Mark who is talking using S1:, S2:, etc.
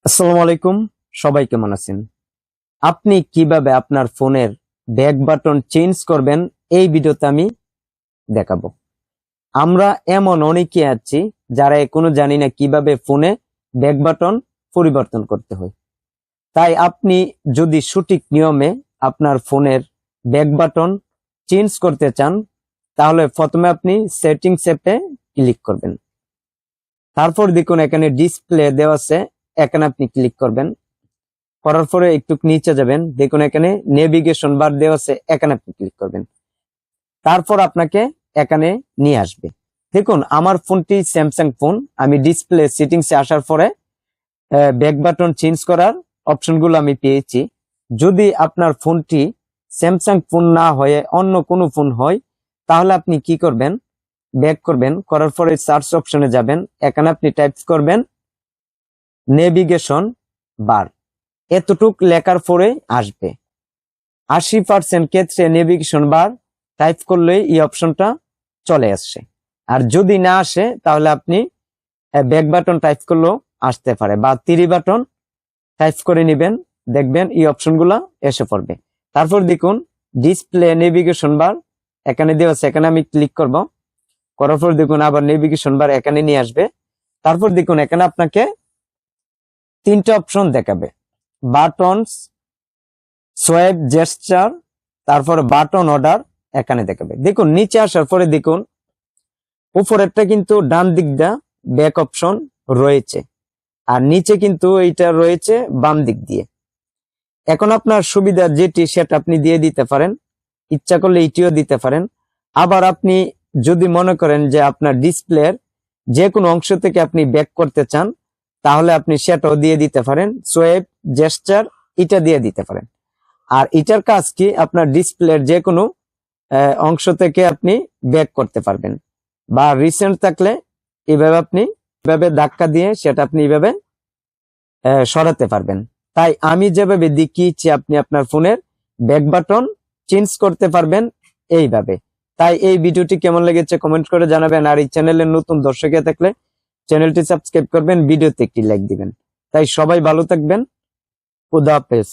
S1: আসসালামু আলাইকুম। সবাই কেমন আছেন? আপনি কিভাবে আপনার ফোনের ব্যাক বাটন চেঞ্জ করবেন এই ভিডিওতে আমি দেখাবো। আমরা এমন অনেকে আছি যারা এখনো জানি না কিভাবে ফোনে ব্যাক বাটন পরিবর্তন করতে হয়। তাই আপনি যদি সঠিক নিয়মে আপনার ফোনের ব্যাক বাটন চেঞ্জ করতে চান তাহলে প্রথমে আপনি সেটিংস অ্যাপে ক্লিক করবেন। তারপর দেখুন এখানে ডিসপ্লে দেওয়া আছে, এখানে আপনি ক্লিক করবেন। করার পরে একটু নিচে যাবেন, দেখুন এখানে নেভিগেশন বার দেওয়া আছে, এখানে আপনি ক্লিক করবেন। তারপর আপনাকে এখানে নিয়ে আসবে। দেখুন আমার ফোনটি স্যামসাং ফোন, আমি ডিসপ্লে সেটিংসে আসার পরে ব্যাক বাটন চেঞ্জ করার অপশনগুলো আমি পেয়েছি। যদি আপনার ফোনটি স্যামসাং ফোন না হয়ে অন্য কোনো ফোন হয় তাহলে আপনি কি করবেন, ব্যাক করবেন, করার পরে সার্চ অপশনে যাবেন, এখানে আপনি টাইপ করবেন নেভিগেশন বার, এতটুক লেখার পরে আসবে। 80% ক্ষেত্রে নেভিগেশন বার টাইপ করলেই এই অপশনটা চলে আসছে। আর যদি না আসে তাহলে আপনি ব্যাক বাটন টাইপ করলেও আসতে পারে, বা 3 বাটন টাইপ করে নেবেন, দেখবেন এই অপশনগুলো এসে পড়বে। তারপর দেখুন ডিসপ্লে নেভিগেশন বার এখানে দেওয়া আছে, এখানে আমি ক্লিক করব। করার পর দেখুন আবার নেভিগেশন বার এখানে নিয়ে আসবে। তারপর দেখুন এখানে আপনাকে 3টা অপশন দেখাবে, বাটনস, সোয়াইপ জেস্টার, তারপরে বাটন অর্ডার এখানে দেখাবে। দেখুন নিচে আসার পরে দেখুন উপরেরটা কিন্তু ডান দিকটা ব্যাক অপশন রয়েছে, আর নিচে কিন্তু এইটা রয়েছে বাম দিক দিয়ে। এখন আপনার সুবিধা যেটি সেটা আপনি দিয়ে দিতে পারেন, ইচ্ছা করলে এটিও দিতে পারেন। আবার আপনি যদি মনে করেন যে আপনার ডিসপ্লের যে কোনো অংশ থেকে আপনি ব্যাক করতে চান তাহলে আপনি সেটাও দিয়ে দিতে পারেন, সোয়াইপ জেস্টার এটা দিয়ে দিতে পারেন। আর এটার কাজ কি, আপনার ডিসপ্লের যে কোনো অংশ থেকে আপনি ব্যাক করতে পারবেন, বা রিসেন্ট থাকলে এইভাবে আপনি এভাবে ধাক্কা দিয়ে সেটা আপনি এইভাবে সরাতে পারবেন। তাই আমি যেভাবে দেখিয়েছি আপনি আপনার ফোনের ব্যাক বাটন চেঞ্জ করতে পারবেন এইভাবে। তাই এই ভিডিওটি কেমন লেগেছে কমেন্ট করে জানাবেন, আর এই চ্যানেলের নতুন দর্শক থাকলে চ্যানেলটি সাবস্ক্রাইব করবেন, ভিডিওতে একটি লাইক দিবেন। তাই সবাই ভালো থাকবেন, খুদা হাফেজ।